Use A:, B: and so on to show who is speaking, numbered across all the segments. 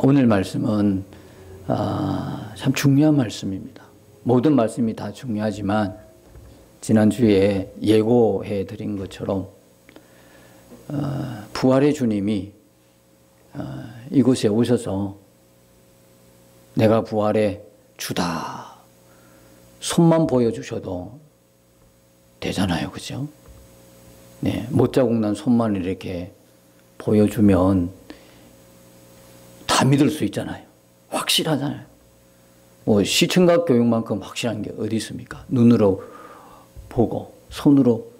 A: 오늘 말씀은 참 중요한 말씀입니다. 모든 말씀이 다 중요하지만 지난주에 예고해 드린 것처럼 부활의 주님이 이곳에 오셔서 내가 부활의 주다 손만 보여주셔도 되잖아요. 그죠? 네, 못자국 난 손만 이렇게 보여주면 다 믿을 수 있잖아요. 확실하잖아요. 뭐 시청각 교육만큼 확실한 게 어디 있습니까? 눈으로 보고 손으로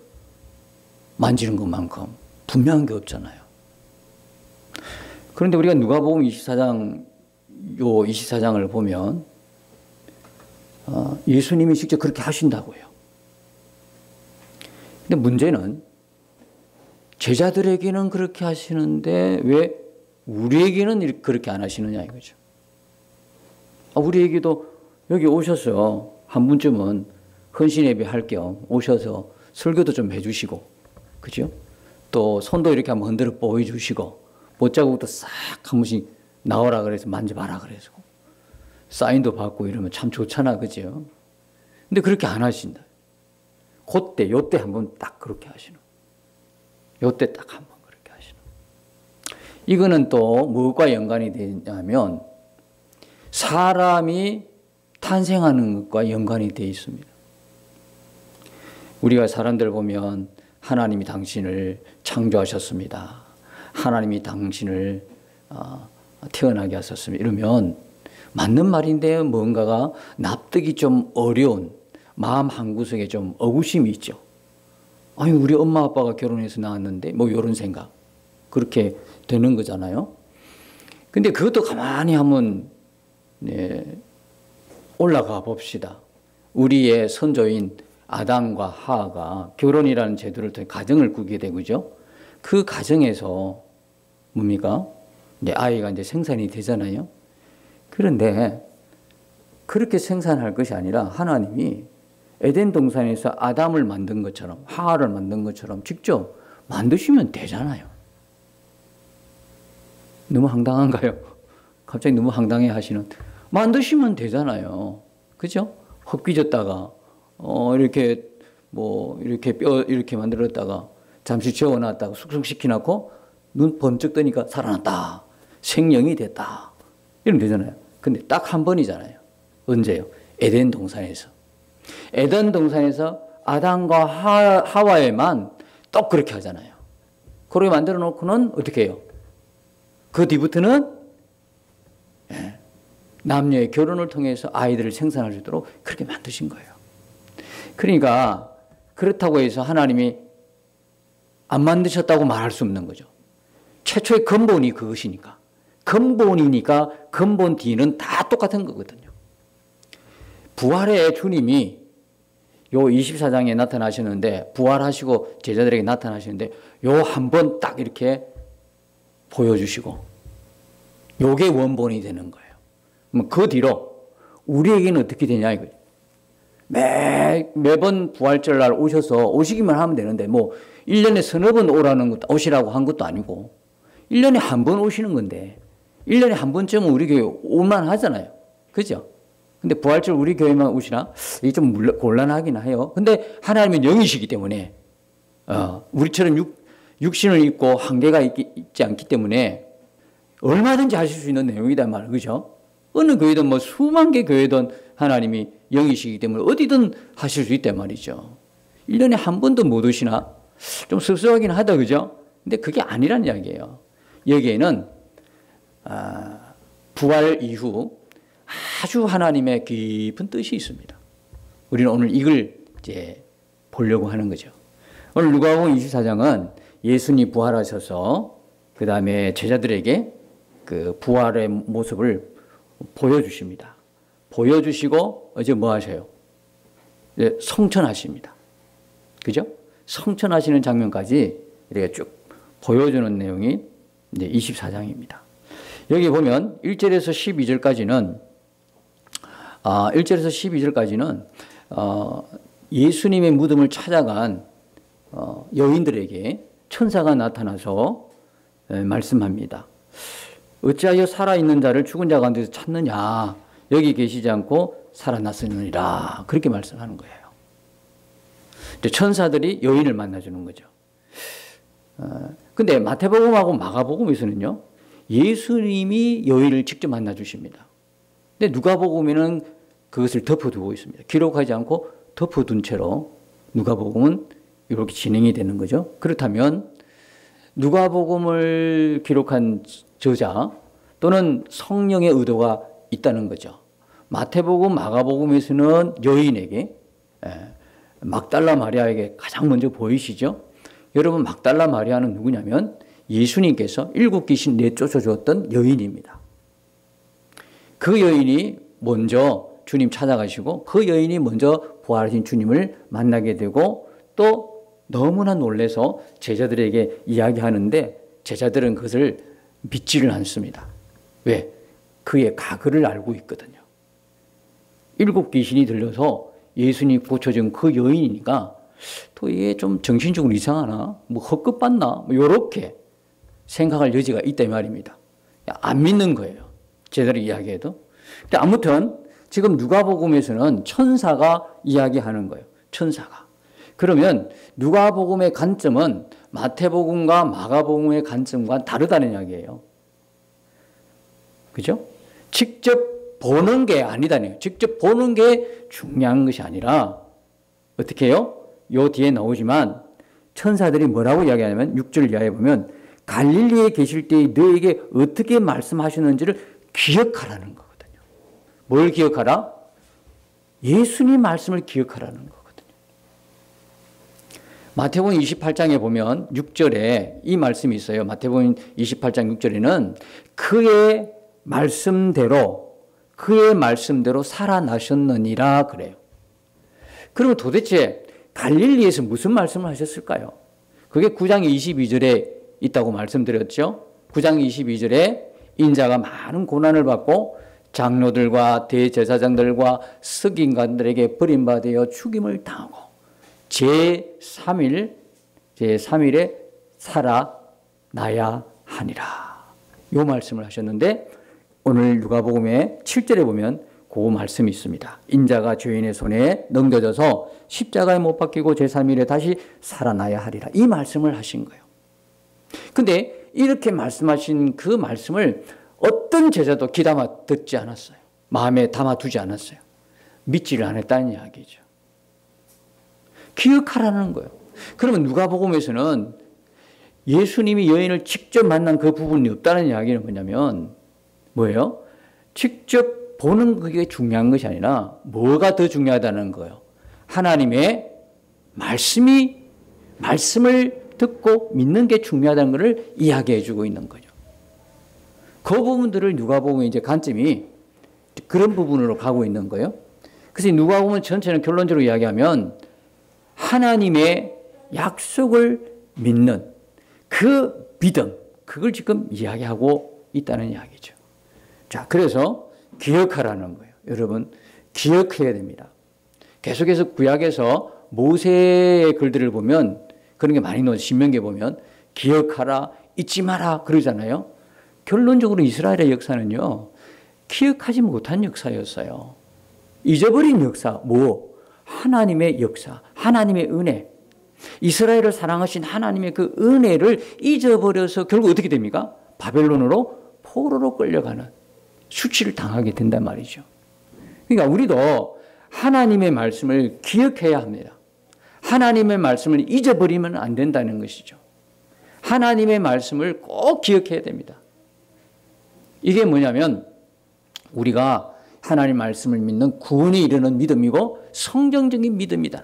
A: 만지는 것만큼 분명한 게 없잖아요. 그런데 우리가 누가복음 24장 요 24장을 보면 예수님이 직접 그렇게 하신다고요. 근데 문제는 제자들에게는 그렇게 하시는데 왜 우리에게는 그렇게 안 하시느냐 이거죠. 우리에게도 여기 오셔서 한 번쯤은 헌신 예배 할 겸 오셔서 설교도 좀 해주시고, 그죠? 또 손도 이렇게 한번 흔들어 보여주시고, 못자국도 싹 한 번씩 나오라 그래서 만져봐라 그래서 사인도 받고 이러면 참 좋잖아, 그죠? 근데 그렇게 안 하신다. 그때, 요때 한번 딱 그렇게 하시는. 요때 딱 한번 그렇게 하시는. 이거는 또 무엇과 연관이 되냐면 사람이 탄생하는 것과 연관이 되어 있습니다. 우리가 사람들 보면 하나님이 당신을 창조하셨습니다. 하나님이 당신을 태어나게 하셨습니다. 이러면 맞는 말인데 뭔가가 납득이 좀 어려운 마음 한구석에 좀 의구심이 있죠. 아니 우리 엄마 아빠가 결혼해서 낳았는데 뭐 이런 생각 그렇게 되는 거잖아요. 근데 그것도 가만히 한번 올라가 봅시다. 우리의 선조인 아담과 하와가 결혼이라는 제도를 통해 가정을 꾸게 되고죠. 그 가정에서 뭡니까? 아이가 이제 생산이 되잖아요. 그런데 그렇게 생산할 것이 아니라 하나님이 에덴 동산에서 아담을 만든 것처럼 하와를 만든 것처럼 직접 만드시면 되잖아요. 너무 황당한가요? 갑자기 너무 황당해 하시는. 만드시면 되잖아요. 그죠? 헛기졌다가 이렇게 이렇게 뼈 이렇게 만들었다가 잠시 재워놨다가 숙성시켜놓고 눈 번쩍 뜨니까 살아났다. 생명이 됐다. 이러면 되잖아요. 근데 딱 한 번이잖아요. 언제요? 에덴 동산에서. 에덴 동산에서 아담과 하와에만 또 그렇게 하잖아요. 그렇게 만들어 놓고는 어떻게 해요? 그 뒤부터는 남녀의 결혼을 통해서 아이들을 생산할 수 있도록 그렇게 만드신 거예요. 그러니까 그렇다고 해서 하나님이 안 만드셨다고 말할 수 없는 거죠. 최초의 근본이 그것이니까. 근본이니까 근본 뒤는 다 똑같은 거거든요. 부활의 주님이 요 24장에 나타나시는데 부활하시고 제자들에게 나타나시는데 요 한 번 딱 이렇게 보여주시고 요게 원본이 되는 거예요. 그럼 그 뒤로 우리에게는 어떻게 되냐 이거죠. 매번 부활절날 오셔서 오시기만 하면 되는데 뭐 1년에 서너 번 오시라고 한 것도 아니고 1년에 한 번 오시는 건데 1년에 한 번쯤은 우리 교회 올만 하잖아요. 그죠? 근데 부활절 우리 교회만 오시나? 이게 좀 곤란하긴 해요. 근데 하나님은 영이시기 때문에 우리처럼 육신을 입고 한계가 있지 않기 때문에 얼마든지 하실 수 있는 내용이다 말이에요. 그죠? 어느 교회든 뭐 수만 개 교회든 하나님이 영이시기 때문에 어디든 하실 수 있단 말이죠. 1년에 한 번도 못 오시나? 좀 섭섭하긴 하다. 그죠? 근데 그게 아니란 이야기예요. 여기에는 부활 이후 아주 하나님의 깊은 뜻이 있습니다. 우리는 오늘 이걸 이제 보려고 하는 거죠. 오늘 누가복음 24장은 예수님이 부활하셔서 그 다음에 제자들에게 그 부활의 모습을 보여주십니다. 보여주시고 이제 뭐 하셔요? 이제 성천하십니다. 그죠? 성천하시는 장면까지 이렇게 쭉 보여주는 내용이 이제 24장입니다. 여기 보면 1절에서 12절까지는 1절에서 12절까지는 예수님의 무덤을 찾아간 여인들에게 천사가 나타나서 말씀합니다. 어찌하여 살아있는 자를 죽은 자 가운데서 찾느냐. 여기 계시지 않고 살아났으니라. 그렇게 말씀하는 거예요. 천사들이 여인을 만나주는 거죠. 근데 마태복음하고 마가복음에서는요, 예수님이 여인을 직접 만나주십니다. 근데 누가복음에는 그것을 덮어두고 있습니다. 기록하지 않고 덮어둔 채로 누가복음은 이렇게 진행이 되는 거죠. 그렇다면 누가복음을 기록한 저자 또는 성령의 의도가 있다는 거죠. 마태복음, 마가복음에서는 여인에게, 막달라 마리아에게 가장 먼저 보이시죠. 여러분, 막달라 마리아는 누구냐면 예수님께서 일곱 귀신 내쫓아 주었던 여인입니다. 그 여인이 먼저 주님 찾아가시고 그 여인이 먼저 부활하신 주님을 만나게 되고 또 너무나 놀라서 제자들에게 이야기하는데 제자들은 그것을 믿지를 않습니다. 왜? 그의 가글을 알고 있거든요. 일곱 귀신이 들려서 예수님이 고쳐준 그 여인이니까 또 이게 좀 정신적으로 이상하나? 뭐 헛것봤나? 뭐 요렇게 생각할 여지가 있다 이 말입니다. 안 믿는 거예요. 제대로 이야기해도. 근데 아무튼 지금 누가복음에서는 천사가 이야기하는 거예요. 천사가. 그러면 누가복음의 관점은 마태복음과 마가복음의 관점과 다르다는 이야기예요. 그죠? 직접 보는 게 아니다네요. 직접 보는 게 중요한 것이 아니라 어떻게 해요? 요 뒤에 나오지만 천사들이 뭐라고 이야기하냐면 6절 이하에 보면 갈릴리에 계실 때 너에게 어떻게 말씀하셨는지를 기억하라는 거거든요. 뭘 기억하라? 예수님 말씀을 기억하라는 거거든요. 마태복음 28장에 보면 6절에 이 말씀이 있어요. 마태복음 28장 6절에는 그의 말씀대로 살아나셨느니라 그래요. 그러면 도대체 갈릴리에서 무슨 말씀을 하셨을까요? 그게 9장 22절에 있다고 말씀드렸죠. 9장 22절에 인자가 많은 고난을 받고 장로들과 대제사장들과 서기관들에게 버림받아 죽임을 당하고 제3일에 살아나야 하니라. 요 말씀을 하셨는데 오늘 누가복음의 7절에 보면 그 말씀이 있습니다. 인자가 죄인의 손에 넘겨져서 십자가에 못 박히고 제3일에 다시 살아나야 하리라. 이 말씀을 하신 거예요. 근데 이렇게 말씀하신 그 말씀을 어떤 제자도 귀담아 듣지 않았어요. 마음에 담아두지 않았어요. 믿지를 않았다는 이야기죠. 기억하라는 거예요. 그러면 누가복음에서는 예수님이 여인을 직접 만난 그 부분이 없다는 이야기는 뭐냐면 뭐예요? 직접 보는 그게 중요한 것이 아니라 뭐가 더 중요하다는 거예요. 하나님의 말씀을 듣고 믿는 게 중요하다는 것을 이야기해 주고 있는 거죠. 그 부분들을 누가복음의 이제 관점이 그런 부분으로 가고 있는 거예요. 그래서 누가복음 전체는 결론적으로 이야기하면 하나님의 약속을 믿는 그 믿음, 그걸 지금 이야기하고 있다는 이야기죠. 자, 그래서 기억하라는 거예요. 여러분, 기억해야 됩니다. 계속해서 구약에서 모세의 글들을 보면 그런 게 많이 나오죠. 신명기에 보면 기억하라, 잊지 마라 그러잖아요. 결론적으로 이스라엘의 역사는요, 기억하지 못한 역사였어요. 잊어버린 역사, 하나님의 역사, 하나님의 은혜. 이스라엘을 사랑하신 하나님의 그 은혜를 잊어버려서 결국 어떻게 됩니까? 바벨론으로 포로로 끌려가는 수치를 당하게 된단 말이죠. 그러니까 우리도 하나님의 말씀을 기억해야 합니다. 하나님의 말씀을 잊어버리면 안 된다는 것이죠. 하나님의 말씀을 꼭 기억해야 됩니다. 이게 뭐냐면 우리가 하나님 말씀을 믿는 구원에 이르는 믿음이고 성경적인 믿음이다.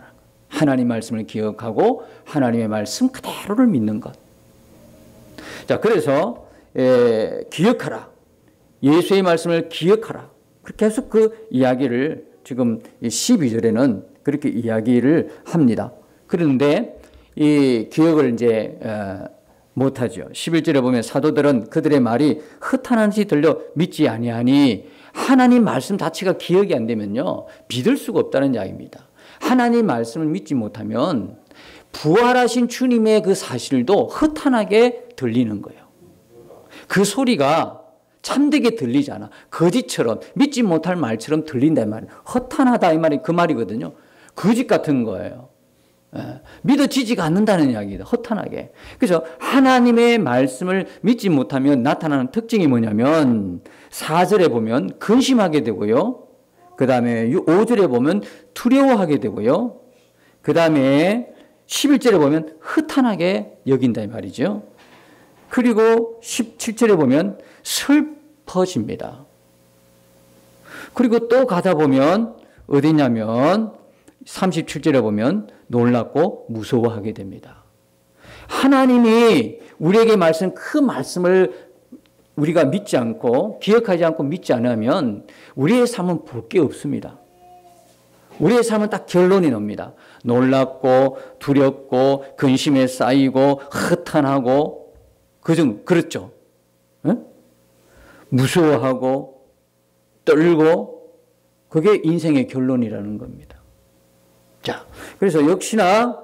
A: 하나님 말씀을 기억하고 하나님의 말씀 그대로를 믿는 것. 자, 그래서 기억하라. 예수의 말씀을 기억하라. 계속 그 이야기를 지금 12절에는 그렇게 이야기를 합니다. 그런데 이 기억을 이제 못하죠. 11절에 보면 사도들은 그들의 말이 흩하는 듯이 들려 믿지 아니하니 하나님 말씀 자체가 기억이 안 되면요, 믿을 수가 없다는 이야기입니다. 하나님 말씀을 믿지 못하면 부활하신 주님의 그 사실도 허탄하게 들리는 거예요. 그 소리가 참되게 들리잖아. 거짓처럼 믿지 못할 말처럼 들린다 이 말이에요. 허탄하다 이 말이 그 말이거든요. 거짓 같은 거예요. 믿어지지가 않는다는 이야기다. 허탄하게. 그래서 하나님의 말씀을 믿지 못하면 나타나는 특징이 뭐냐면 4절에 보면 근심하게 되고요. 그 다음에 5절에 보면 두려워하게 되고요. 그 다음에 11절에 보면 허탄하게 여긴다 이 말이죠. 그리고 17절에 보면 슬퍼집니다. 그리고 또 가다 보면 어디냐면 37절에 보면 놀랍고 무서워하게 됩니다. 하나님이 우리에게 말씀 그 말씀을 우리가 믿지 않고 기억하지 않고 믿지 않으면 우리의 삶은 볼 게 없습니다. 우리의 삶은 딱 결론이 납니다. 놀랍고 두렵고 근심에 쌓이고 허탄하고 그렇죠. 응? 무서워하고 떨고 그게 인생의 결론이라는 겁니다. 자, 그래서 역시나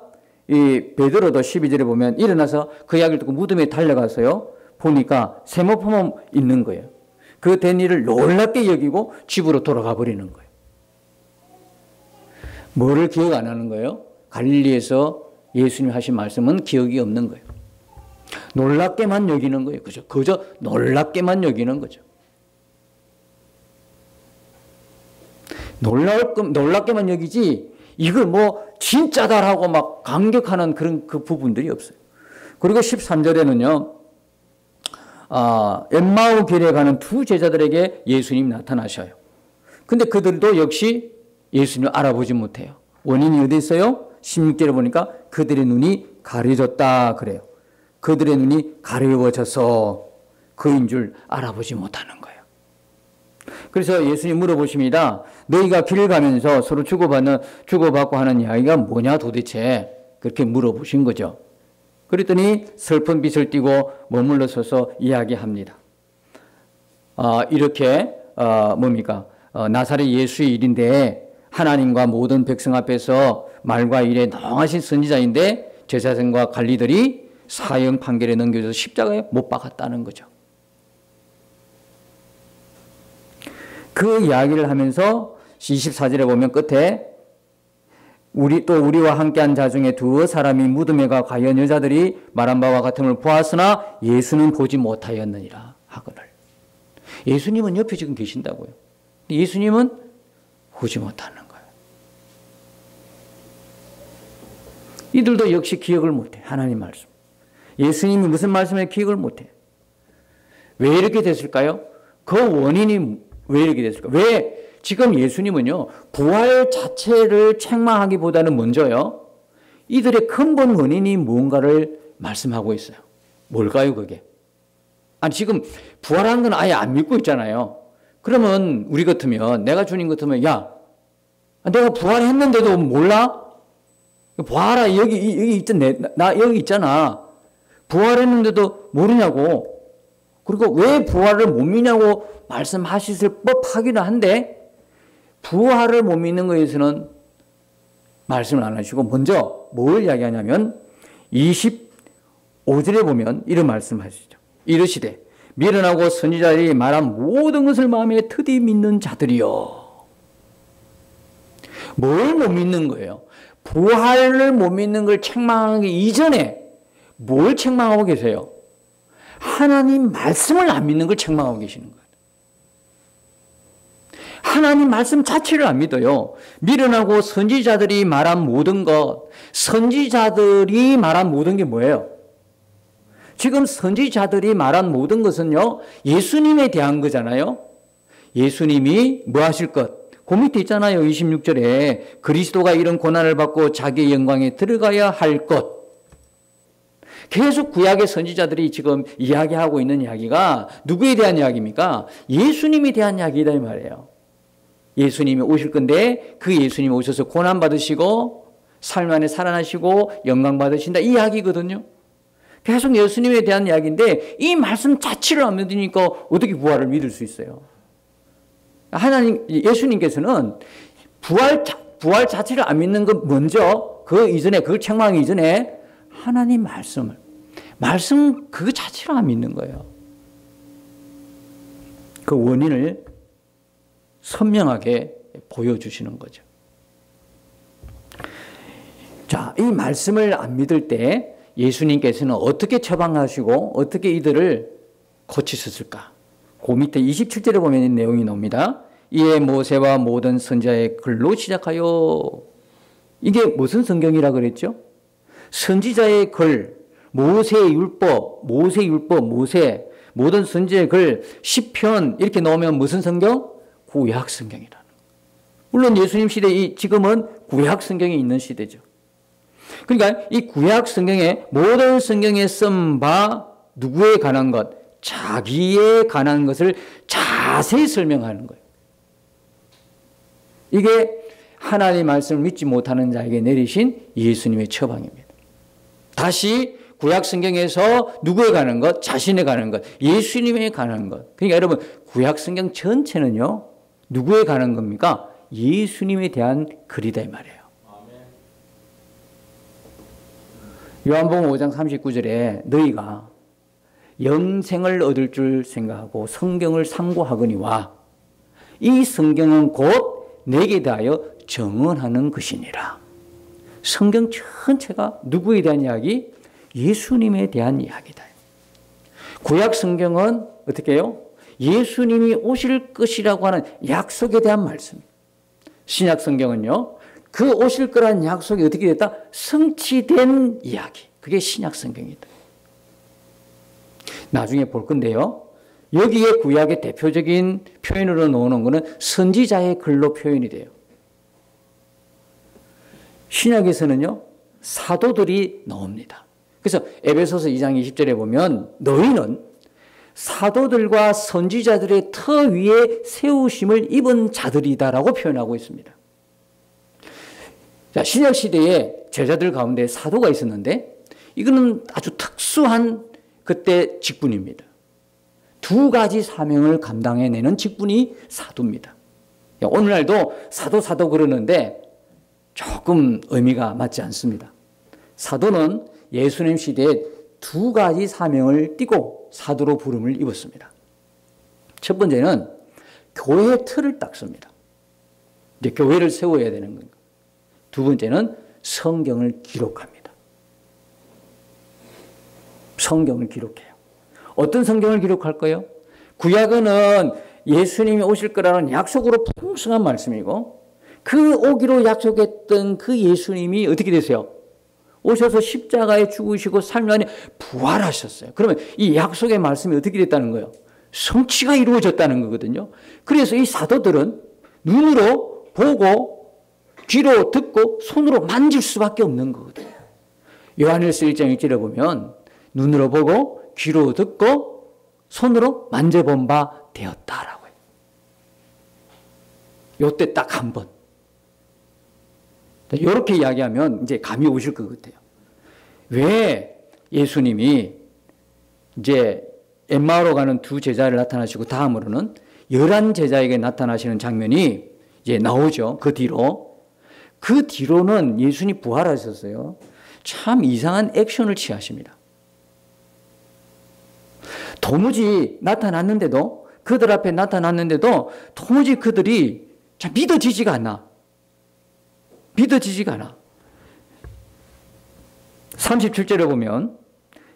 A: 이 베드로도 12절에 보면 일어나서 그 이야기를 듣고 무덤에 달려가서요. 보니까 세모포만 있는 거예요. 그 된 일을 놀랍게 여기고 집으로 돌아가 버리는 거예요. 뭐를 기억 안 하는 거예요? 갈릴리에서 예수님이 하신 말씀은 기억이 없는 거예요. 놀랍게만 여기는 거예요. 그죠? 그저 놀랍게만 여기는 거죠. 놀랍게만 여기지 이걸 뭐 진짜다라고 막 감격하는 그런 그 부분들이 없어요. 그리고 13절에는요. 엠마오 길에 가는 두 제자들에게 예수님이 나타나셔요. 근데 그들도 역시 예수님을 알아보지 못해요. 원인이 어디 있어요? 16절에 보니까 그들의 눈이 가려졌다 그래요. 그들의 눈이 가려워져서 그인 줄 알아보지 못하는 거예요. 그래서 예수님 물어보십니다. 너희가 길을 가면서 서로 주고받고 하는 이야기가 뭐냐 도대체? 그렇게 물어보신 거죠. 그랬더니 슬픈 빛을 띠고 머물러 서서 이야기합니다. 이렇게 뭡니까? 나사렛 예수의 일인데 하나님과 모든 백성 앞에서 말과 일에 능하신 선지자인데 제사장과 관리들이 사형 판결에 넘겨져서 십자가에 못 박았다는 거죠. 그 이야기를 하면서 24절에 보면 끝에 우리와 함께한 자 중에 두 사람이 무덤에 가 과연 여자들이 말한 바와 같음을 보았으나 예수는 보지 못하였느니라 하거늘. 예수님은 옆에 지금 계신다고요. 예수님은 보지 못하는 거예요. 이들도 역시 기억을 못해. 하나님 말씀. 예수님이 무슨 말씀을 기억을 못해. 왜 이렇게 됐을까요? 그 원인이 왜 이렇게 됐을까? 왜 지금 예수님은요, 부활 자체를 책망하기보다는 먼저요, 이들의 근본 원인이 뭔가를 말씀하고 있어요. 뭘까요, 그게? 아니, 지금 부활한 건 아예 안 믿고 있잖아요. 그러면 우리 같으면, 내가 주님 같으면, 야, 내가 부활했는데도 몰라? 봐라, 여기 있잖아. 부활했는데도 모르냐고. 그리고 왜 부활을 못 믿냐고 말씀하실 법하기는 한데, 부활을 못 믿는 것에서는 말씀을 안 하시고 먼저 뭘 이야기하냐면 25절에 보면 이런 말씀하시죠. 이르시되 미련하고 선지자들이 말한 모든 것을 마음에 트디 믿는 자들이요. 뭘 못 믿는 거예요? 부활을 못 믿는 걸 책망하기 이전에 뭘 책망하고 계세요? 하나님 말씀을 안 믿는 걸 책망하고 계시는 거예요. 하나님 말씀 자체를 안 믿어요. 미련하고 선지자들이 말한 모든 것, 선지자들이 말한 모든 게 뭐예요? 지금 선지자들이 말한 모든 것은요, 예수님에 대한 거잖아요. 예수님이 뭐 하실 것? 그 밑에 있잖아요. 26절에 그리스도가 이런 고난을 받고 자기의 영광에 들어가야 할 것. 계속 구약의 선지자들이 지금 이야기하고 있는 이야기가 누구에 대한 이야기입니까? 예수님에 대한 이야기다 이 말이에요. 예수님이 오실 건데 그 예수님이 오셔서 고난 받으시고 삶 안에 살아나시고 영광 받으신다 이 이야기거든요. 계속 예수님에 대한 이야기인데 이 말씀 자체를 안 믿으니까 어떻게 부활을 믿을 수 있어요? 예수님께서는 부활 자체를 안 믿는 것 먼저 그 이전에 그걸 책망하기 이전에 하나님 말씀 그 자체를 안 믿는 거예요. 그 원인을 선명하게 보여주시는 거죠. 자, 이 말씀을 안 믿을 때 예수님께서는 어떻게 처방하시고 어떻게 이들을 고치셨을까? 그 밑에 27절에 보면 이 내용이 나옵니다. 이에 모세와 모든 선지자의 글로 시작하여, 이게 무슨 성경이라 그랬죠? 선지자의 글, 모세의 율법, 모세, 모든 선지자의 글, 시편 이렇게 나오면 무슨 성경? 구약 성경이라는. 물론 예수님 시대 지금은 구약 성경이 있는 시대죠. 그러니까 이 구약 성경에 모든 성경에 쓴 바 누구에 관한 것, 자기에 관한 것을 자세히 설명하는 거예요. 이게 하나님의 말씀을 믿지 못하는 자에게 내리신 예수님의 처방입니다. 다시 구약 성경에서 누구에 관한 것, 자신에 관한 것, 예수님에 관한 것. 그러니까 여러분 구약 성경 전체는요 누구에 관한 겁니까? 예수님에 대한 글이다 이 말이에요. 요한복음 5장 39절에 너희가 영생을 얻을 줄 생각하고 성경을 상고하거니와 이 성경은 곧 내게 대하여 정언하는 것이니라. 성경 전체가 누구에 대한 이야기? 예수님에 대한 이야기다. 구약 성경은 어떻게 해요? 예수님이 오실 것이라고 하는 약속에 대한 말씀. 신약 성경은요, 그 오실 거라는 약속이 어떻게 됐다? 성취된 이야기. 그게 신약 성경이다. 나중에 볼 건데요. 여기에 구약의 대표적인 표현으로 나오는 것은 선지자의 글로 표현이 돼요. 신약에서는요, 사도들이 나옵니다. 그래서 에베소서 2장 20절에 보면 너희는 사도들과 선지자들의 터 위에 세우심을 입은 자들이다라고 표현하고 있습니다. 자, 신약 시대에 제자들 가운데 사도가 있었는데 이거는 아주 특수한 그때 직분입니다. 두 가지 사명을 감당해내는 직분이 사도입니다. 오늘날도 사도 그러는데 조금 의미가 맞지 않습니다. 사도는 예수님 시대에 두 가지 사명을 띠고 사도로 부름을 입었습니다. 첫 번째는 교회의 틀을 닦습니다. 이제 교회를 세워야 되는 겁니다. 두 번째는 성경을 기록합니다. 성경을 기록해요. 어떤 성경을 기록할까요? 구약은 예수님이 오실 거라는 약속으로 풍성한 말씀이고 그 오기로 약속했던 그 예수님이 어떻게 되세요? 오셔서 십자가에 죽으시고 3일 만에 부활하셨어요. 그러면 이 약속의 말씀이 어떻게 됐다는 거예요? 성취가 이루어졌다는 거거든요. 그래서 이 사도들은 눈으로 보고 귀로 듣고 손으로 만질 수밖에 없는 거거든요. 요한일서 1장 1절에 보면 눈으로 보고 귀로 듣고 손으로 만져본 바 되었다라고 해요. 요때 딱 한 번. 이렇게 이야기하면 이제 감이 오실 것 같아요. 왜 예수님이 이제 엠마오로 가는 두 제자를 나타나시고 다음으로는 11제자에게 나타나시는 장면이 이제 나오죠. 그 뒤로는 예수님이 부활하셨어요. 참 이상한 액션을 취하십니다. 도무지 나타났는데도 그들 앞에 나타났는데도 도무지 그들이 참 믿어지지가 않아. 37절에 보면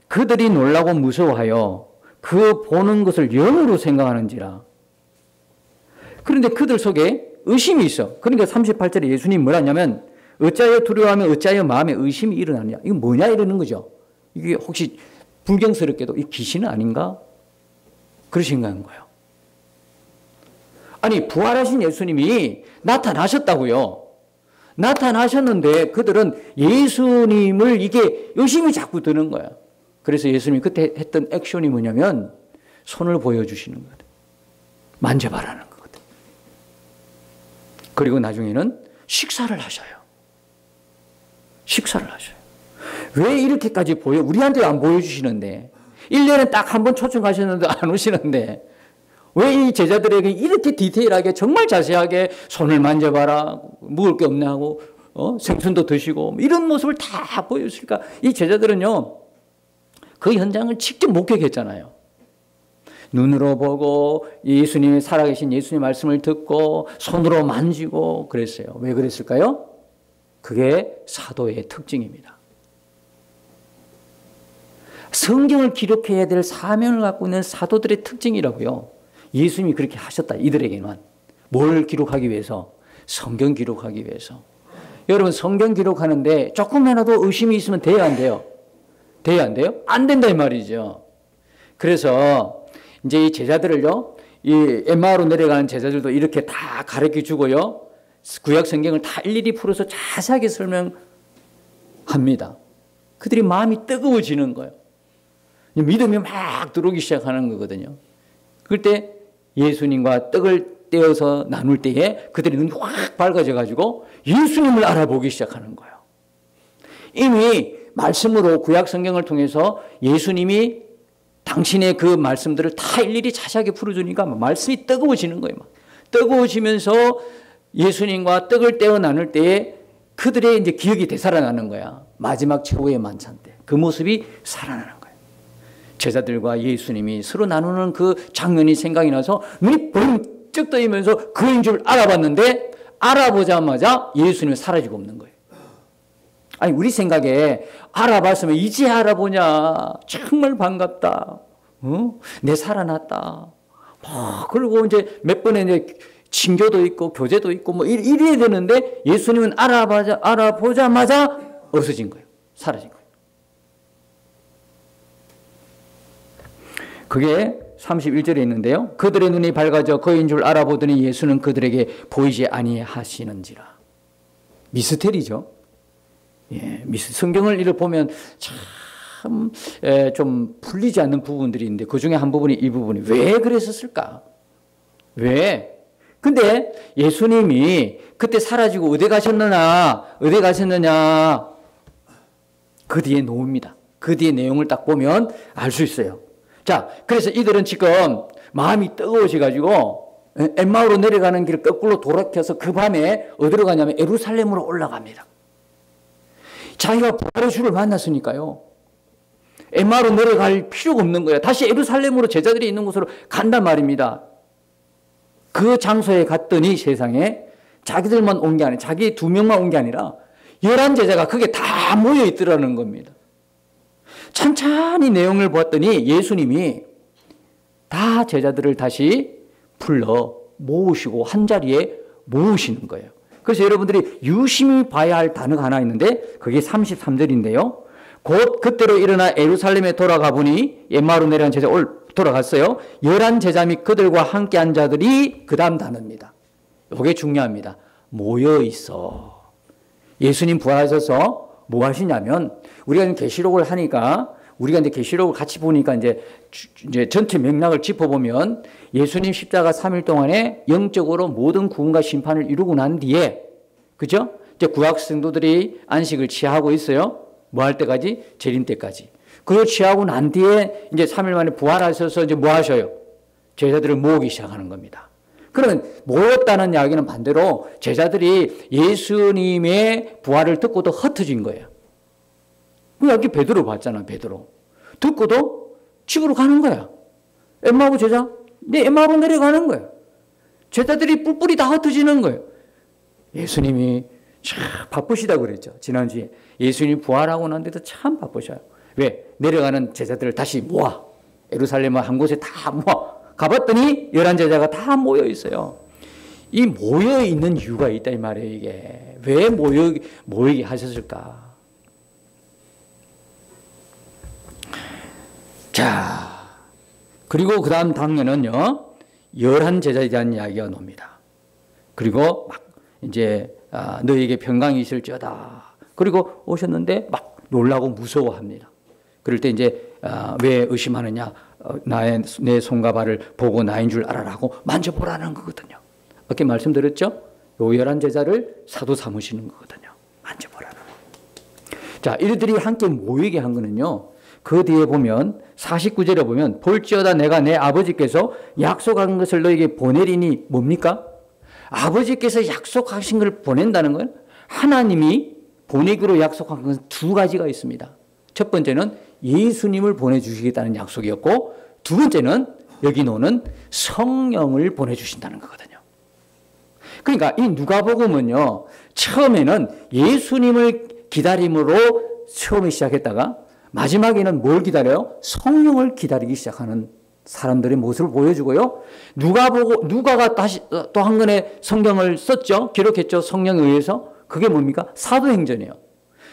A: 그들이 놀라고 무서워하여 그 보는 것을 영으로 생각하는지라. 그런데 그들 속에 의심이 있어. 그러니까 38절에 예수님이 뭐라 하냐면 어찌하여 두려워하며 어찌하여 마음에 의심이 일어나느냐. 이거 뭐냐 이러는 거죠. 이게 혹시 불경스럽게도 이 귀신은 아닌가? 그러신가는 거예요. 아니 부활하신 예수님이 나타나셨다고요. 나타나셨는데 그들은 예수님을 이게 의심이 자꾸 드는 거야. 그래서 예수님이 그때 했던 액션이 뭐냐면 손을 보여주시는 거거든. 만져봐라는 거거든. 그리고 나중에는 식사를 하셔요. 왜 이렇게까지 우리한테 안 보여주시는데 1년에 딱 한 번 초청하셨는데 안 오시는데 왜 이 제자들에게 이렇게 디테일하게 정말 자세하게 손을 만져봐라 먹을 게 없네 하고 생선도 드시고 이런 모습을 다 보여주실까? 이 제자들은요 그 현장을 직접 목격했잖아요. 눈으로 보고 예수님의 살아계신 예수님의 말씀을 듣고 손으로 만지고 그랬어요. 왜 그랬을까요? 그게 사도의 특징입니다. 성경을 기록해야 될 사명을 갖고 있는 사도들의 특징이라고요. 예수님이 그렇게 하셨다. 이들에게만. 뭘 기록하기 위해서? 성경 기록하기 위해서. 여러분 성경 기록하는데 조금이라도 의심이 있으면 돼야 안 돼요? 돼야 안 돼요? 안 된다 이 말이죠. 그래서 이제 이 제자들을요, 이 엠마오로 내려가는 제자들도 이렇게 다 가르쳐 주고요, 구약 성경을 다 일일이 풀어서 자세하게 설명합니다. 그들이 마음이 뜨거워지는 거예요. 믿음이 막 들어오기 시작하는 거거든요. 그럴 때 예수님과 떡을 떼어서 나눌 때에 그들의 눈이 확 밝아져 가지고 예수님을 알아보기 시작하는 거예요. 이미 말씀으로 구약 성경을 통해서 예수님이 당신의 그 말씀들을 다 일일이 자세하게 풀어주니까 말씀이 뜨거워지는 거예요. 막. 뜨거워지면서 예수님과 떡을 떼어 나눌 때에 그들의 이제 기억이 되살아나는 거야. 마지막 최후의 만찬 때. 그 모습이 살아나는 거예요. 제자들과 예수님이 서로 나누는 그 장면이 생각이 나서 눈이 번쩍 뜨이면서 그인 줄 알아봤는데 알아보자마자 예수님이 사라지고 없는 거예요. 아니 우리 생각에 알아봤으면 이제 알아보냐, 정말 반갑다, 내 살아났다, 그리고 이제 몇 번의 이제 징조도 있고 교제도 있고 뭐 이래야 되는데 예수님은 알아보자마자 없어진 거예요. 사라진 거예요. 그게 31절에 있는데요. 그들의 눈이 밝아져 그인 줄 알아보더니 예수는 그들에게 보이지 아니하시는지라. 미스테리죠. 예, 성경을 이렇게 보면 참 좀 풀리지 않는 부분들이 있는데 그 중에 한 부분이 이 부분이 왜 그랬었을까? 왜? 근데 예수님이 그때 사라지고 어디 가셨느냐 그 뒤에 놓습니다. 그 뒤에 내용을 딱 보면 알 수 있어요. 자, 그래서 이들은 지금 마음이 뜨거워져가지고 엠마오로 내려가는 길을 거꾸로 돌아켜서 그 밤에 어디로 가냐면 예루살렘으로 올라갑니다. 자기가 부활의 주를 만났으니까요. 엠마오로 내려갈 필요가 없는 거예요. 다시 예루살렘으로 제자들이 있는 곳으로 간단 말입니다. 그 장소에 갔더니 세상에 자기들만 온 게 아니라 자기 2명만 온 게 아니라 11제자가 그게 다 모여 있더라는 겁니다. 천천히 내용을 보았더니 예수님이 다 제자들을 다시 불러 모으시고 한자리에 모으시는 거예요. 그래서 여러분들이 유심히 봐야 할 단어가 하나 있는데 그게 33절인데요. 곧 그때로 일어나 예루살렘에 돌아가 보니 엠마오로 내려간 제자 돌아갔어요. 11제자 및 그들과 함께 한 자들이 그 다음 단어입니다. 이게 중요합니다. 모여 있어. 예수님 부활하셔서 뭐 하시냐면 우리가 계시록을 하니까 우리가 이제 계시록을 같이 보니까 이제 전체 맥락을 짚어보면 예수님 십자가 3일 동안에 영적으로 모든 구원과 심판을 이루고 난 뒤에, 그죠? 이제 구약 성도들이 안식을 취하고 있어요. 뭐 할 때까지? 재림 때까지. 그걸 취하고 난 뒤에 이제 3일 만에 부활하셔서 이제 뭐 하셔요? 제자들을 모으기 시작하는 겁니다. 그러면 모였다는 이야기는 반대로 제자들이 예수님의 부활을 듣고도 흩어진 거예요. 여기 베드로 봤잖아, 베드로. 듣고도 집으로 가는 거야. 엠마오 제자, 엠마오로 내려가는 거예요. 제자들이 뿔뿔이 다 흩어지는 거예요. 예수님이 참 바쁘시다고 그랬죠. 지난주에. 예수님이 부활하고 난 데도 참 바쁘셔요. 왜? 내려가는 제자들을 다시 모아. 예루살렘 한 곳에 다 모아. 가봤더니 11제자가 다 모여 있어요. 이 모여 있는 이유가 있다 이 말이에요. 이게. 왜 모이게 하셨을까? 자, 그리고 그 다음 당년은요, 11제자에 대한 이야기가 나옵니다. 그리고 막 이제 너희에게 평강이 있을지어다. 그리고 오셨는데 막 놀라고 무서워합니다. 그럴 때 이제 왜 의심하느냐? 내 손과 발을 보고 나인 줄 알아라고 만져보라는 거거든요. 어떻게 말씀드렸죠? 요 11제자를 사도 삼으시는 거거든요. 만져보라는 거. 자, 이들이 함께 모이게 한 거는요, 그 뒤에 보면 49절에 보면 볼지어다 내가 내 아버지께서 약속한 것을 너에게 보내리니 뭡니까? 아버지께서 약속하신 걸 보낸다는 건 하나님이 보내기로 약속한 것은 2가지가 있습니다. 첫 번째는 예수님을 보내주시겠다는 약속이었고 두 번째는 여기 노는 성령을 보내주신다는 거거든요. 그러니까 이 누가복음은요, 처음에는 예수님을 기다림으로 처음에 시작했다가 마지막에는 뭘 기다려요? 성령을 기다리기 시작하는 사람들의 모습을 보여주고요. 누가가 다시 또 한 권의 성경을 썼죠. 기록했죠. 성령에 의해서. 그게 뭡니까? 사도행전이에요.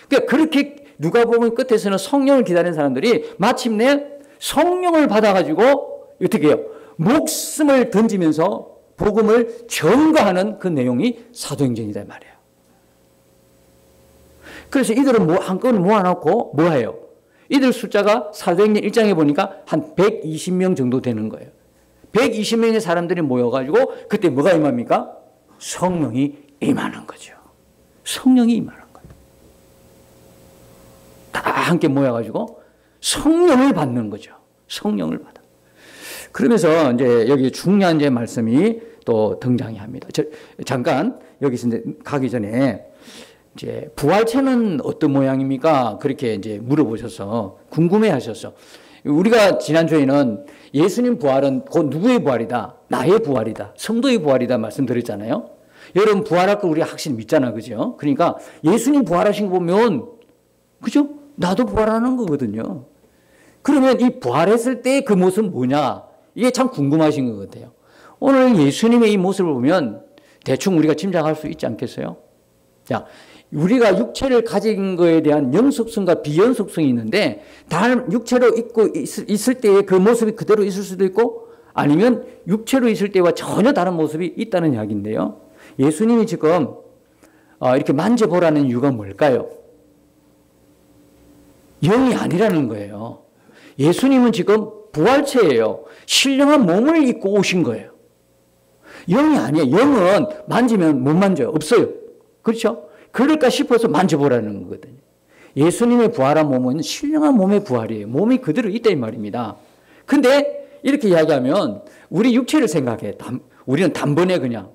A: 그러니까 그렇게 누가복음 끝에서는 성령을 기다리는 사람들이 마침내 성령을 받아가지고 어떻게 해요? 목숨을 던지면서 복음을 전가하는 그 내용이 사도행전이다 말이에요. 그래서 이들은 한꺼번에 모아놓고 뭐해요? 이들 숫자가 사도행전 1장에 보니까 한 120명 정도 되는 거예요. 120명의 사람들이 모여가지고 그때 뭐가 임합니까? 성령이 임하는 거죠. 성령이 임하는 거예요. 다 함께 모여가지고 성령을 받는 거죠. 성령을 받아. 그러면서 이제 여기 중요한 이제 말씀이 또 등장이 합니다. 잠깐 여기서 이제 가기 전에 이제 부활체는 어떤 모양입니까? 그렇게 이제 물어보셔서 궁금해 하셔서 우리가 지난주에는 예수님 부활은 곧 누구의 부활이다? 나의 부활이다. 성도의 부활이다 말씀드렸잖아요. 여러분 부활할 거 우리 확실히 믿잖아. 그죠? 그러니까 예수님 부활하신 거 보면 그죠? 나도 부활하는 거거든요. 그러면 이 부활했을 때 그 모습은 뭐냐? 이게 참 궁금하신 것 같아요. 오늘 예수님의 이 모습을 보면 대충 우리가 짐작할 수 있지 않겠어요? 자, 우리가 육체를 가진 것에 대한 영속성과 비영속성이 있는데 다른 육체로 있고 있을 때의 그 모습이 그대로 있을 수도 있고 아니면 육체로 있을 때와 전혀 다른 모습이 있다는 이야기인데요. 예수님이 지금 이렇게 만져보라는 이유가 뭘까요? 영이 아니라는 거예요. 예수님은 지금 부활체예요. 신령한 몸을 입고 오신 거예요. 영이 아니에요. 영은 만지면 못 만져요. 없어요. 그렇죠? 그럴까 싶어서 만져보라는 거거든요. 예수님의 부활한 몸은 신령한 몸의 부활이에요. 몸이 그대로 있다 이 말입니다. 근데 이렇게 이야기하면 우리 육체를 생각해. 우리는 단번에 그냥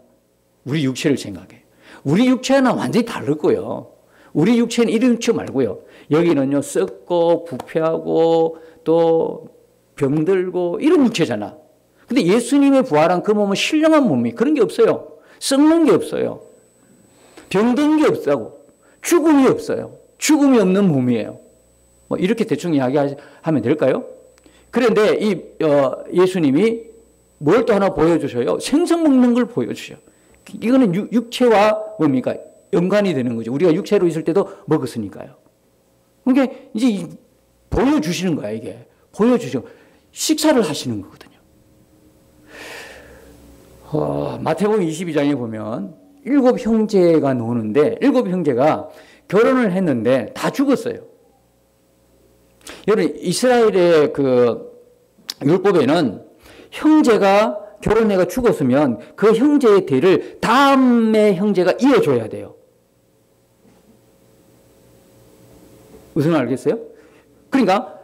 A: 우리 육체를 생각해. 우리 육체는 완전히 다를 거예요. 우리 육체는 이런 육체 말고요. 여기는요, 썩고 부패하고 또 병들고 이런 육체잖아. 근데 예수님의 부활한 그 몸은 신령한 몸이 그런 게 없어요. 썩는 게 없어요. 병든 게 없다고. 죽음이 없어요. 죽음이 없는 몸이에요. 뭐 이렇게 대충 이야기하면 될까요? 그런데 이 예수님이 뭘 또 하나 보여주셔요? 생선 먹는 걸 보여주셔요. 이거는 육체와 뭡니까? 연관이 되는 거죠. 우리가 육체로 있을 때도 먹었으니까요. 그러니까 이제 보여주시는 거야, 이게. 보여주시고 식사를 하시는 거거든요. 마태복음 22장에 보면 7 형제가 노는데 7 형제가 결혼을 했는데 다 죽었어요. 여러분, 이스라엘의 그 율법에는 형제가 결혼해가 죽었으면 그 형제의 대를 다음의 형제가 이어줘야 돼요. 무슨 말 알겠어요? 그러니까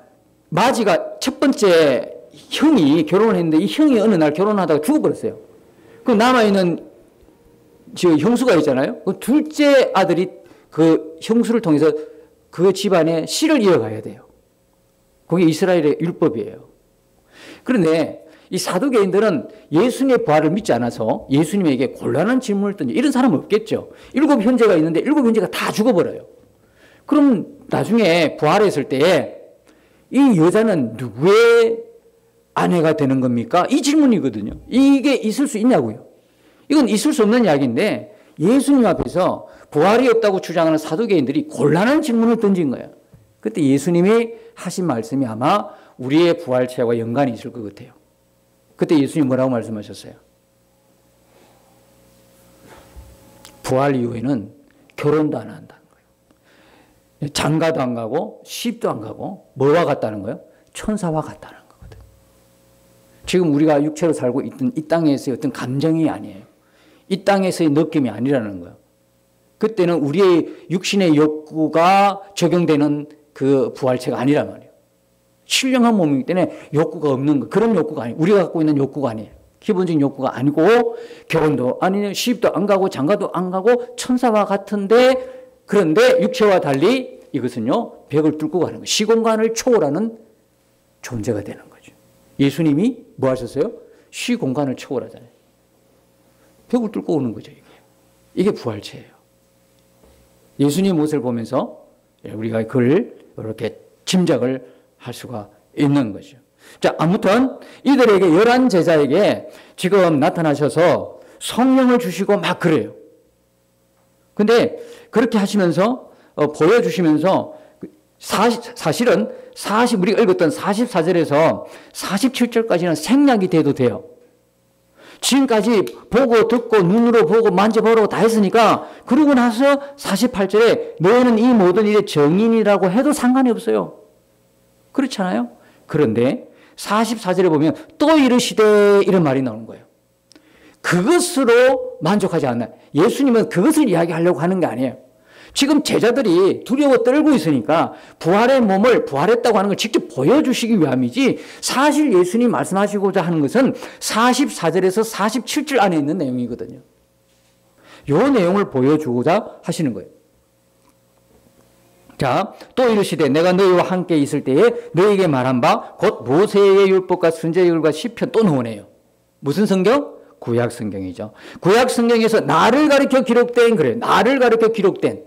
A: 마지가 첫 번째 형이 결혼을 했는데 이 형이 어느 날 결혼하다가 죽어버렸어요. 그럼 남아있는 형수가 있잖아요. 그 둘째 아들이 그 형수를 통해서 그 집안의 씨를 이어가야 돼요. 그게 이스라엘의 율법이에요. 그런데 이 사두개인들은 예수님의 부활을 믿지 않아서 예수님에게 곤란한 질문을 던져. 이런 사람은 없겠죠. 7 형제가 있는데 7 형제가 다 죽어버려요. 그럼 나중에 부활했을 때 이 여자는 누구의 아내가 되는 겁니까? 이 질문이거든요. 이게 있을 수 있냐고요. 이건 있을 수 없는 이야기인데 예수님 앞에서 부활이 없다고 주장하는 사두개인들이 곤란한 질문을 던진 거예요. 그때 예수님이 하신 말씀이 아마 우리의 부활체와 연관이 있을 것 같아요. 그때 예수님이 뭐라고 말씀하셨어요? 부활 이후에는 결혼도 안 한다는 거예요. 장가도 안 가고 시집도 안 가고 뭐와 같다는 거예요? 천사와 같다는 거거든요. 지금 우리가 육체로 살고 있던 이 땅에서의 어떤 감정이 아니에요. 이 땅에서의 느낌이 아니라는 거예요. 그때는 우리의 육신의 욕구가 적용되는 그 부활체가 아니란 말이에요. 신령한 몸이기 때문에 욕구가 없는 거, 그런 욕구가 아니에요. 우리가 갖고 있는 욕구가 아니에요. 기본적인 욕구가 아니고 결혼도 아니에요. 시집도 안 가고 장가도 안 가고 천사와 같은데 그런데 육체와 달리 이것은요 벽을 뚫고 가는 거예요. 시공간을 초월하는 존재가 되는 거죠. 예수님이 뭐 하셨어요? 시 공간을 초월하잖아요. 벽을 뚫고 오는 거죠. 이게 부활체예요. 예수님 모습을 보면서 우리가 그걸 이렇게 짐작을 할 수가 있는 거죠. 자, 아무튼 이들에게 11 제자에게 지금 나타나셔서 성령을 주시고 막 그래요. 근데 그렇게 하시면서 보여주시면서 사실은 우리가 읽었던 44절에서 47절까지는 생략이 돼도 돼요. 지금까지 보고 듣고 눈으로 보고 만져보고 다 했으니까 그러고 나서 48절에 너는 이 모든 일의 증인이라고 해도 상관이 없어요. 그렇잖아요. 그런데 44절에 보면 또 이르시되 이런 말이 나오는 거예요. 그것으로 만족하지 않나요? 예수님은 그것을 이야기하려고 하는 게 아니에요. 지금 제자들이 두려워 떨고 있으니까 부활의 몸을 부활했다고 하는 걸 직접 보여주시기 위함이지 사실 예수님 말씀하시고자 하는 것은 44절에서 47절 안에 있는 내용이거든요. 이 내용을 보여주고자 하시는 거예요. 자, 또 이르시되 내가 너희와 함께 있을 때에 너희에게 말한 바 곧 모세의 율법과 선지자의 율과 시편 또 나오네요. 무슨 성경? 구약 성경이죠. 구약 성경에서 나를 가리켜 기록된 그래요. 나를 가리켜 기록된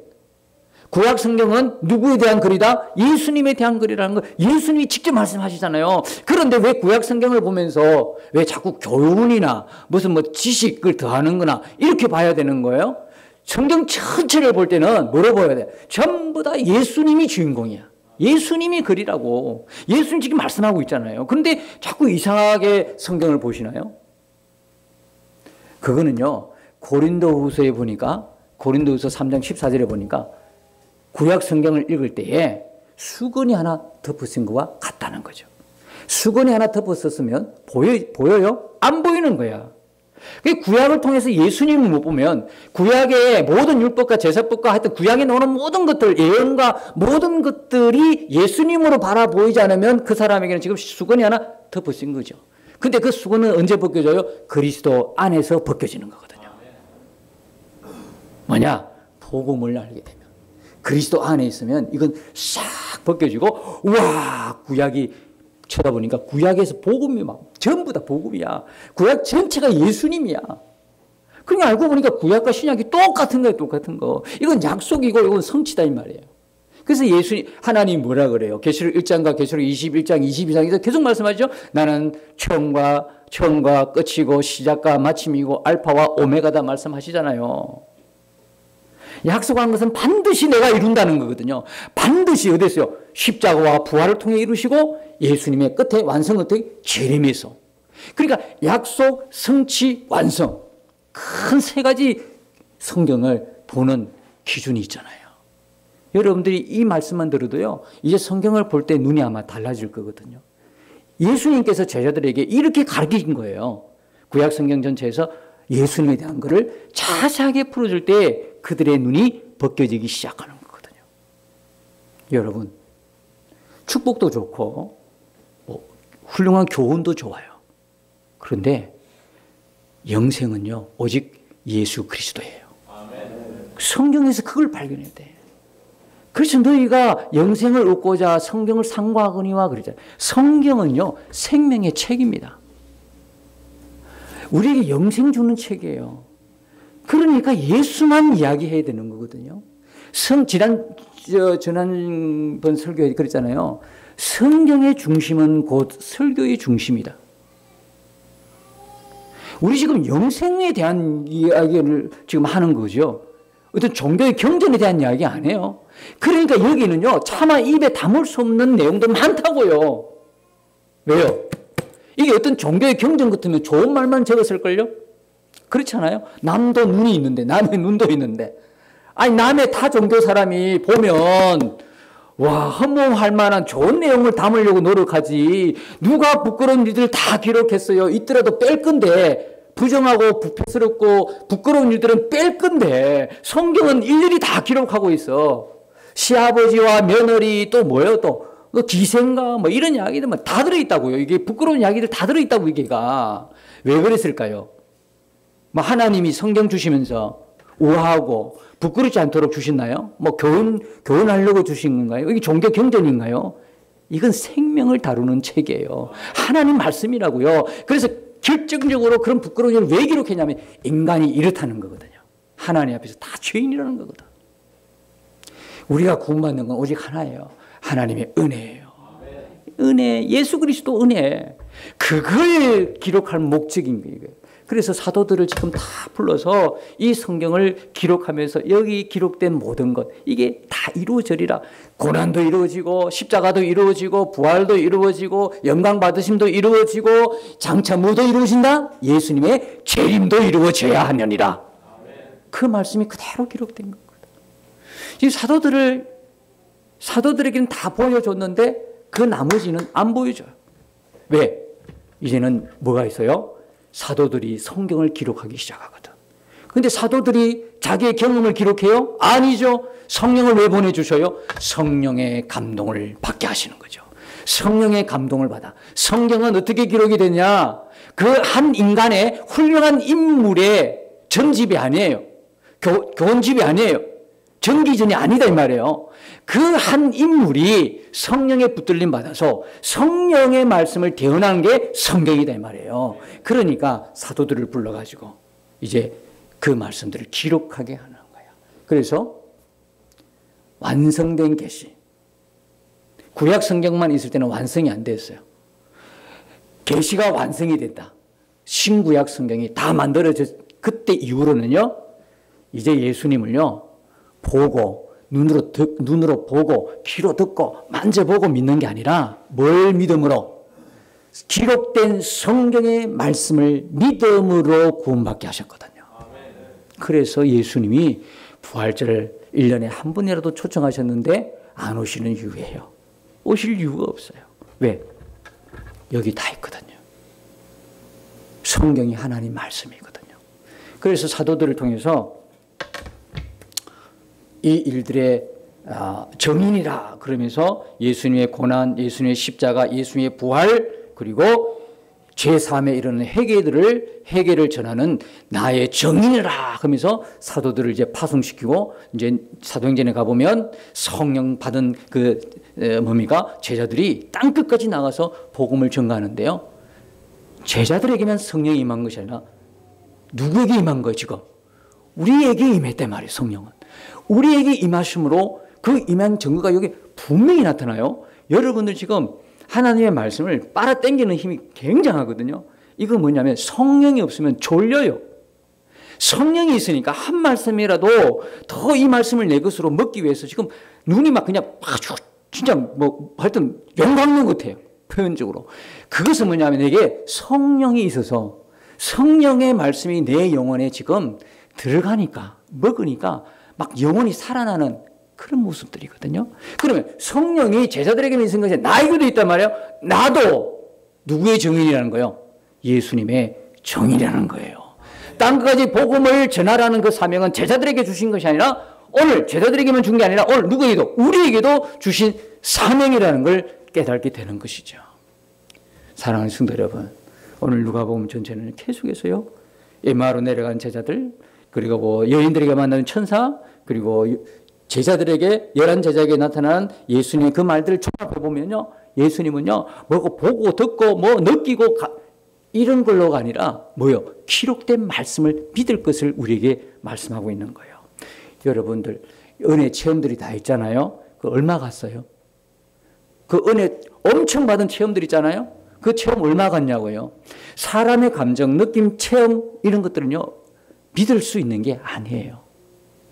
A: 구약 성경은 누구에 대한 글이다? 예수님에 대한 글이라는 거 예수님이 직접 말씀하시잖아요. 그런데 왜 구약 성경을 보면서 왜 자꾸 교훈이나 무슨 뭐 지식을 더하는 거나 이렇게 봐야 되는 거예요? 성경 전체를 볼 때는 뭐로 보여야 돼? 전부 다 예수님이 주인공이야. 예수님이 글이라고. 예수님 지금 말씀하고 있잖아요. 그런데 자꾸 이상하게 성경을 보시나요? 그거는요, 고린도후서에 보니까, 고린도후서 3장 14절에 보니까 구약 성경을 읽을 때에 수건이 하나 덮어쓴 것과 같다는 거죠. 수건이 하나 덮어썼으면 보여요? 안 보이는 거야. 구약을 통해서 예수님을 못 보면 구약의 모든 율법과 제사법과 하여튼 구약에 나오는 모든 것들, 예언과 모든 것들이 예수님으로 바라보이지 않으면 그 사람에게는 지금 수건이 하나 덮어쓴 거죠. 근데 그 수건은 언제 벗겨져요? 그리스도 안에서 벗겨지는 거거든요. 뭐냐? 복음을 알게 되면. 그리스도 안에 있으면 이건 싹 벗겨지고 우와 구약이 쳐다보니까 구약에서 복음이 막 전부 다 복음이야. 구약 전체가 예수님이야. 그러니까 알고 보니까 구약과 신약이 똑같은 거예요. 똑같은 거. 이건 약속이고 이건 성취다 이 말이에요. 그래서 하나님 뭐라 그래요? 계시록 1장과 계시록 21장 22장에서 계속 말씀하죠. 나는 처음과 끝이고 시작과 마침이고 알파와 오메가다 말씀하시잖아요. 약속한 것은 반드시 내가 이룬다는 거거든요. 반드시 어디서요? 십자가와 부활을 통해 이루시고 예수님의 끝에 완성 어떻게? 재림에서. 그러니까 약속, 성취, 완성. 큰 세 가지 성경을 보는 기준이 있잖아요. 여러분들이 이 말씀만 들어도요, 이제 성경을 볼 때 눈이 아마 달라질 거거든요. 예수님께서 제자들에게 이렇게 가르친 거예요. 구약 성경 전체에서 예수님에 대한 것을 자세하게 풀어줄 때 그들의 눈이 벗겨지기 시작하는 거거든요. 여러분, 축복도 좋고 훌륭한 교훈도 좋아요. 그런데 영생은요, 오직 예수 그리스도예요. 성경에서 그걸 발견해야 돼. 그래서 너희가 영생을 얻고자 성경을 상고하거니와 그러잖아요. 성경은요, 생명의 책입니다. 우리에게 영생 주는 책이에요. 그러니까 예수만 이야기해야 되는 거거든요. 지난번 설교에 그랬잖아요. 성경의 중심은 곧 설교의 중심이다. 우리 지금 영생에 대한 이야기를 지금 하는 거죠. 어떤 종교의 경전에 대한 이야기 아니에요. 그러니까 여기는요, 차마 입에 담을 수 없는 내용도 많다고요. 왜요? 이게 어떤 종교의 경전 같으면 좋은 말만 적었을걸요? 그렇잖아요. 남도 눈이 있는데, 남의 눈도 있는데. 아니, 남의 타 종교 사람이 보면, 와, 허무할 만한 좋은 내용을 담으려고 노력하지. 누가 부끄러운 일들 다 기록했어요. 있더라도 뺄 건데, 부정하고 부패스럽고 부끄러운 일들은 뺄 건데, 성경은 일일이 다 기록하고 있어. 시아버지와 며느리 또 뭐예요 또? 기생가 뭐 이런 이야기들 다 들어있다고요. 이게 부끄러운 이야기들 다 들어있다고 이게가. 왜 그랬을까요? 뭐 하나님이 성경 주시면서 우아하고 부끄럽지 않도록 주셨나요? 뭐 교훈하려고 주신 건가요? 이게 종교 경전인가요? 이건 생명을 다루는 책이에요. 하나님 말씀이라고요. 그래서 결정적으로 그런 부끄러운 일을 왜 기록했냐면 인간이 이렇다는 거거든요. 하나님 앞에서 다 죄인이라는 거거든. 우리가 구원받는 건 오직 하나예요. 하나님의 은혜예요. 은혜, 예수 그리스도 은혜. 그걸 기록할 목적인 거예요. 그래서 사도들을 지금 다 불러서 이 성경을 기록하면서 여기 기록된 모든 것, 이게 다 이루어지리라. 고난도 이루어지고 십자가도 이루어지고 부활도 이루어지고 영광 받으심도 이루어지고 장차 뭐도 이루어진다? 예수님의 재림도 이루어져야 하느니라. 그 말씀이 그대로 기록된 겁니다. 지금 사도들에게는 다 보여줬는데 그 나머지는 안 보여줘요. 왜? 이제는 뭐가 있어요? 사도들이 성경을 기록하기 시작하거든. 근데 사도들이 자기의 경험을 기록해요? 아니죠. 성령을 왜 보내주셔요? 성령의 감동을 받게 하시는 거죠. 성령의 감동을 받아. 성경은 어떻게 기록이 되냐? 그 한 인간의 훌륭한 인물의 전집이 아니에요. 교훈집이 아니에요. 전기전이 아니다 이 말이에요. 그 한 인물이 성령의 붙들림 받아서 성령의 말씀을 대언하는 게 성경이다 이 말이에요. 그러니까 사도들을 불러가지고 이제 그 말씀들을 기록하게 하는 거야. 그래서 완성된 계시. 구약 성경만 있을 때는 완성이 안 됐어요. 계시가 완성이 됐다. 신구약 성경이 다 만들어졌 그때 이후로는요. 이제 예수님을요. 보고 눈으로 보고 귀로 듣고 만져보고 믿는 게 아니라 뭘 믿음으로? 기록된 성경의 말씀을 믿음으로 구원받게 하셨거든요. 그래서 예수님이 부활절을 1년에 한 번이라도 초청하셨는데 안 오시는 이유예요. 오실 이유가 없어요. 왜? 여기 다 있거든요. 성경이 하나님 말씀이거든요. 그래서 사도들을 통해서 이 일들의 정인이라 그러면서 예수님의 고난, 예수님의 십자가, 예수님의 부활, 그리고 제3에 이르는 회개를 전하는 나의 정인이라 하면서 사도들을 이제 파송시키고 이제 사도행전에 가보면 성령 받은 제자들이 땅끝까지 나가서 복음을 전가하는데요. 제자들에게만 성령이 임한 것이 아니라 누구에게 임한 거예요 지금? 우리에게 임했단 말이에요. 성령은. 우리에게 임하심으로 그 임한 증거가 여기 분명히 나타나요. 여러분들 지금 하나님의 말씀을 빨아당기는 힘이 굉장하거든요. 이거 뭐냐면 성령이 없으면 졸려요. 성령이 있으니까 한 말씀이라도 더 이 말씀을 내 것으로 먹기 위해서 지금 눈이 막 그냥 아주 진짜 뭐 하여튼 영광로 같아요. 표현적으로. 그것은 뭐냐면 내게 성령이 있어서 성령의 말씀이 내 영혼에 지금 들어가니까 먹으니까 막 영혼이 살아나는 그런 모습들이거든요. 그러면 성령이 제자들에게 있는 것이 나에게도 있단 말이에요. 나도 누구의 정인이라는 거예요? 예수님의 정인이라는 거예요. 땅까지 복음을 전하라는 그 사명은 제자들에게 주신 것이 아니라 오늘 제자들에게만 준 게 아니라 오늘 누구에게도 우리에게도 주신 사명이라는 걸 깨닫게 되는 것이죠. 사랑하는 성도 여러분, 오늘 누가복음 전체는 계속해서요. 에마로 내려간 제자들, 그리고 뭐 여인들에게 만나는 천사, 그리고 제자들에게 11제자에게 나타난 예수님의 그 말들을 종합해 보면요. 예수님은요. 뭐고 보고 듣고 뭐 느끼고 이런 걸로가 아니라 뭐요? 기록된 말씀을 믿을 것을 우리에게 말씀하고 있는 거예요. 여러분들 은혜 체험들이 다 있잖아요. 그 얼마 갔어요? 그 은혜 엄청 받은 체험들 있잖아요. 그 체험 얼마 갔냐고요? 사람의 감정, 느낌, 체험 이런 것들은요. 믿을 수 있는 게 아니에요.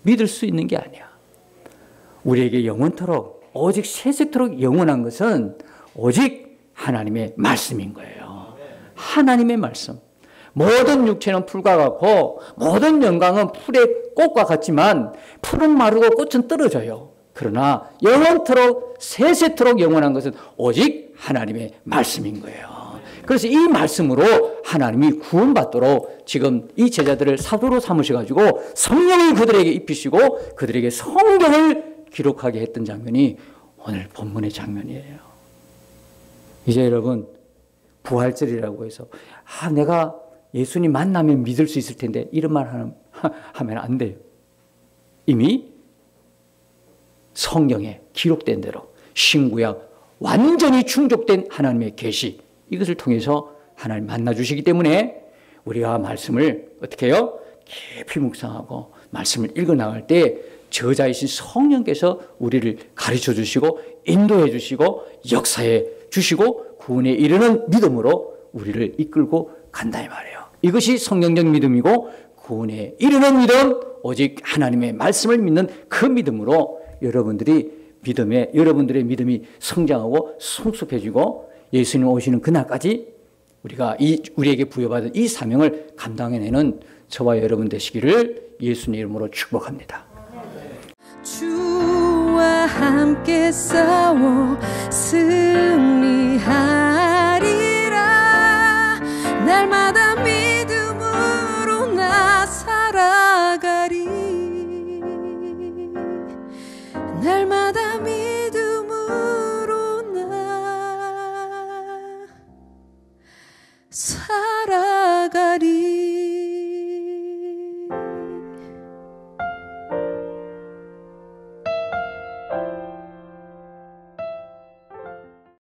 A: 믿을 수 있는 게 아니야. 우리에게 영원토록 오직 세세토록 영원한 것은 오직 하나님의 말씀인 거예요. 하나님의 말씀. 모든 육체는 풀과 같고 모든 영광은 풀의 꽃과 같지만 풀은 마르고 꽃은 떨어져요. 그러나 영원토록 세세토록 영원한 것은 오직 하나님의 말씀인 거예요. 그래서 이 말씀으로 하나님이 구원받도록 지금 이 제자들을 사도로 삼으셔가지고 성령을 그들에게 입히시고 그들에게 성경을 기록하게 했던 장면이 오늘 본문의 장면이에요. 이제 여러분 부활절이라고 해서 내가 예수님 만나면 믿을 수 있을 텐데 이런 말 하면 안 돼요. 이미 성경에 기록된 대로 신구약 완전히 충족된 하나님의 계시, 이것을 통해서 하나님 만나주시기 때문에 우리가 말씀을 어떻게 해요? 깊이 묵상하고 말씀을 읽어나갈 때 저자이신 성령께서 우리를 가르쳐 주시고 인도해 주시고 역사해 주시고 구원에 이르는 믿음으로 우리를 이끌고 간다 이 말이에요. 이것이 성경적 믿음이고 구원에 이르는 믿음, 오직 하나님의 말씀을 믿는 그 믿음으로 여러분들의 믿음이 성장하고 성숙해지고 예수님 오시는 그날까지 우리에게 부여받은 이 사명을 감당해내는 저와 여러분 되시기를 예수님 이름으로 축복합니다.
B: 주와 함께 싸워 승리하리라. 날마다 믿음으로 나 살아가리. 날마다 믿음으로 나 살아가리.